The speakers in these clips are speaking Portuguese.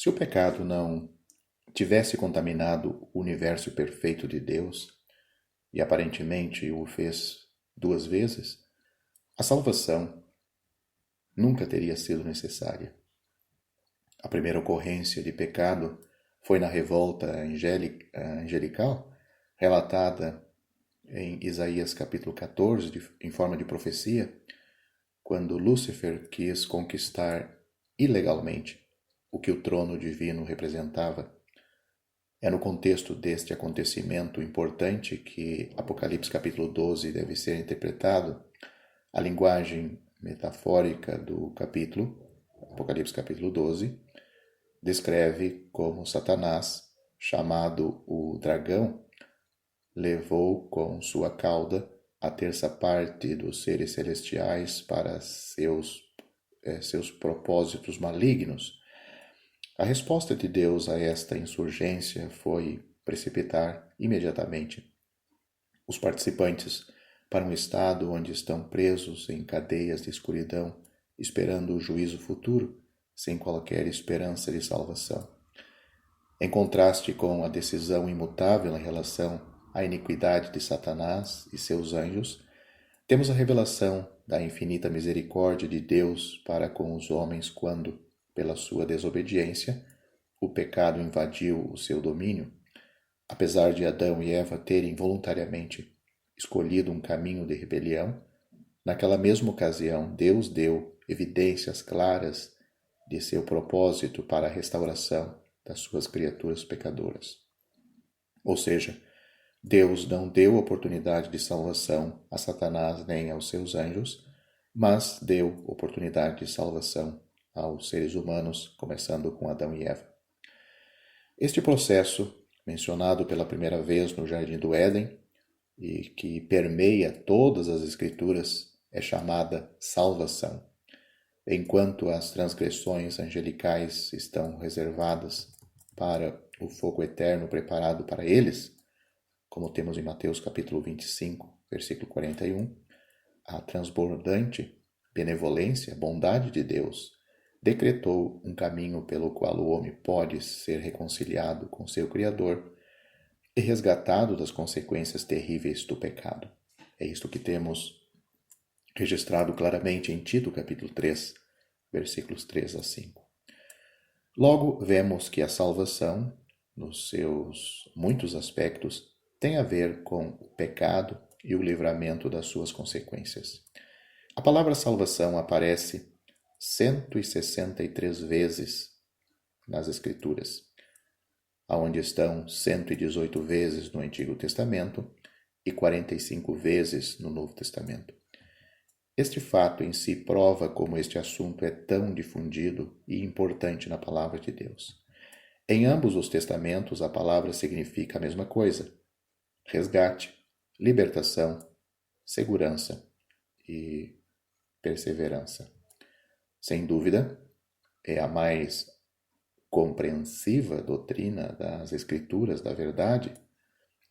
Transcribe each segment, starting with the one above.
Se o pecado não tivesse contaminado o universo perfeito de Deus, e aparentemente o fez duas vezes, a salvação nunca teria sido necessária. A primeira ocorrência de pecado foi na revolta angelical, relatada em Isaías capítulo 14, em forma de profecia, quando Lúcifer quis conquistar ilegalmente o que o trono divino representava. É no contexto deste acontecimento importante que Apocalipse capítulo 12 deve ser interpretado. A linguagem metafórica do capítulo, Apocalipse capítulo 12, descreve como Satanás, chamado o dragão, levou com sua cauda a terça parte dos seres celestiais para seus propósitos malignos. A resposta de Deus a esta insurgência foi precipitar imediatamente os participantes para um estado onde estão presos em cadeias de escuridão, esperando o juízo futuro, sem qualquer esperança de salvação. Em contraste com a decisão imutável em relação à iniquidade de Satanás e seus anjos, temos a revelação da infinita misericórdia de Deus para com os homens quando, pela sua desobediência, o pecado invadiu o seu domínio. Apesar de Adão e Eva terem voluntariamente escolhido um caminho de rebelião, naquela mesma ocasião Deus deu evidências claras de seu propósito para a restauração das suas criaturas pecadoras. Ou seja, Deus não deu oportunidade de salvação a Satanás nem aos seus anjos, mas deu oportunidade de salvação aos seres humanos, começando com Adão e Eva. Este processo, mencionado pela primeira vez no Jardim do Éden e que permeia todas as Escrituras, é chamada salvação. Enquanto as transgressões angelicais estão reservadas para o fogo eterno preparado para eles, como temos em Mateus capítulo 25, versículo 41, a transbordante benevolência, bondade de Deus decretou um caminho pelo qual o homem pode ser reconciliado com seu Criador e resgatado das consequências terríveis do pecado. É isto que temos registrado claramente em Tito capítulo 3, versículos 3 a 5. Logo, vemos que a salvação, nos seus muitos aspectos, tem a ver com o pecado e o livramento das suas consequências. A palavra salvação aparece 163 vezes nas Escrituras, onde estão 118 vezes no Antigo Testamento e 45 vezes no Novo Testamento. Este fato em si prova como este assunto é tão difundido e importante na Palavra de Deus. Em ambos os testamentos, a palavra significa a mesma coisa: resgate, libertação, segurança e perseverança. Sem dúvida, é a mais compreensiva doutrina das Escrituras da verdade.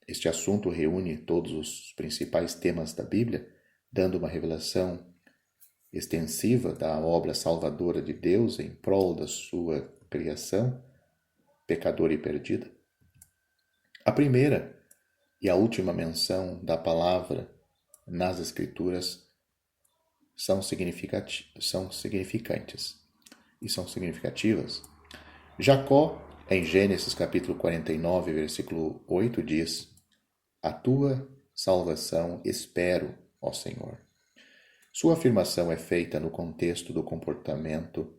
Este assunto reúne todos os principais temas da Bíblia, dando uma revelação extensiva da obra salvadora de Deus em prol da sua criação, pecadora e perdida. A primeira e a última menção da palavra nas Escrituras são significantes e são significativas. Jacó, em Gênesis capítulo 49, versículo 8, diz: "A tua salvação espero, ó Senhor." Sua afirmação é feita no contexto do comportamento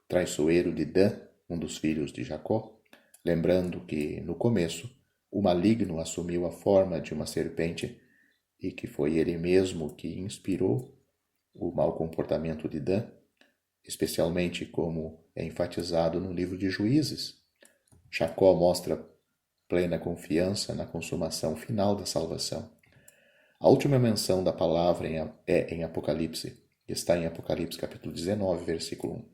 traiçoeiro de Dan, um dos filhos de Jacó, lembrando que, no começo, o maligno assumiu a forma de uma serpente e que foi ele mesmo que inspirou o mau comportamento de Dan, especialmente como é enfatizado no livro de Juízes. Jacó mostra plena confiança na consumação final da salvação. A última menção da palavra é em Apocalipse, está em Apocalipse capítulo 19, versículo 1.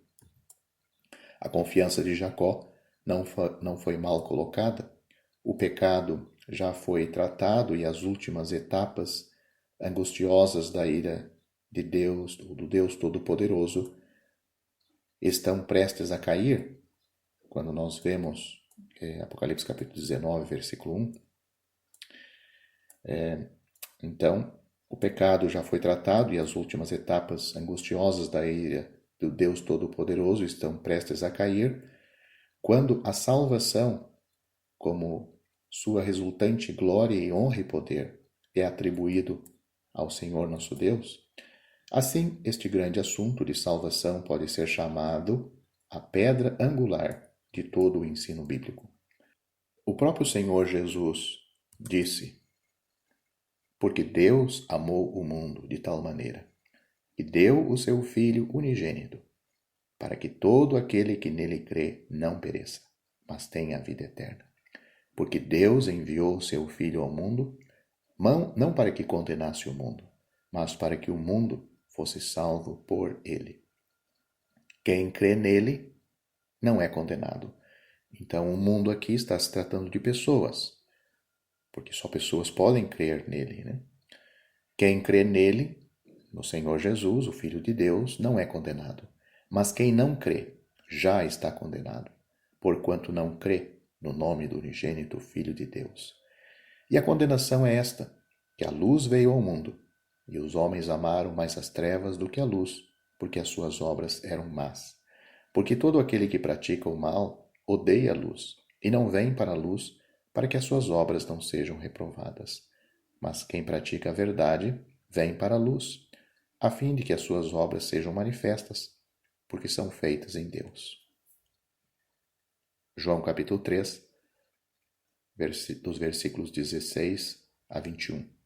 A confiança de Jacó não foi mal colocada. O pecado já foi tratado e as últimas etapas angustiosas da ira de Deus, do Deus Todo-Poderoso, estão prestes a cair. quando nós vemos Apocalipse capítulo 19, versículo 1, então o pecado já foi tratado e as últimas etapas angustiosas da ira do Deus Todo-Poderoso estão prestes a cair, quando a salvação, como sua resultante glória e honra e poder, é atribuído ao Senhor nosso Deus. Assim, este grande assunto de salvação pode ser chamado a pedra angular de todo o ensino bíblico. O próprio Senhor Jesus disse: porque Deus amou o mundo de tal maneira, e deu o seu Filho unigênito, para que todo aquele que nele crê não pereça, mas tenha a vida eterna. Porque Deus enviou o seu Filho ao mundo, não para que condenasse o mundo, mas para que o mundo fosse salvo por ele. Quem crê nele não é condenado. Então, o mundo aqui está se tratando de pessoas, porque só pessoas podem crer nele, né? Quem crê nele, no Senhor Jesus, o Filho de Deus, não é condenado. Mas quem não crê já está condenado, porquanto não crê no nome do unigênito Filho de Deus. E a condenação é esta, que a luz veio ao mundo, e os homens amaram mais as trevas do que a luz, porque as suas obras eram más. Porque todo aquele que pratica o mal odeia a luz, e não vem para a luz, para que as suas obras não sejam reprovadas. Mas quem pratica a verdade vem para a luz, a fim de que as suas obras sejam manifestas, porque são feitas em Deus. João capítulo 3, dos versículos 16 a 21.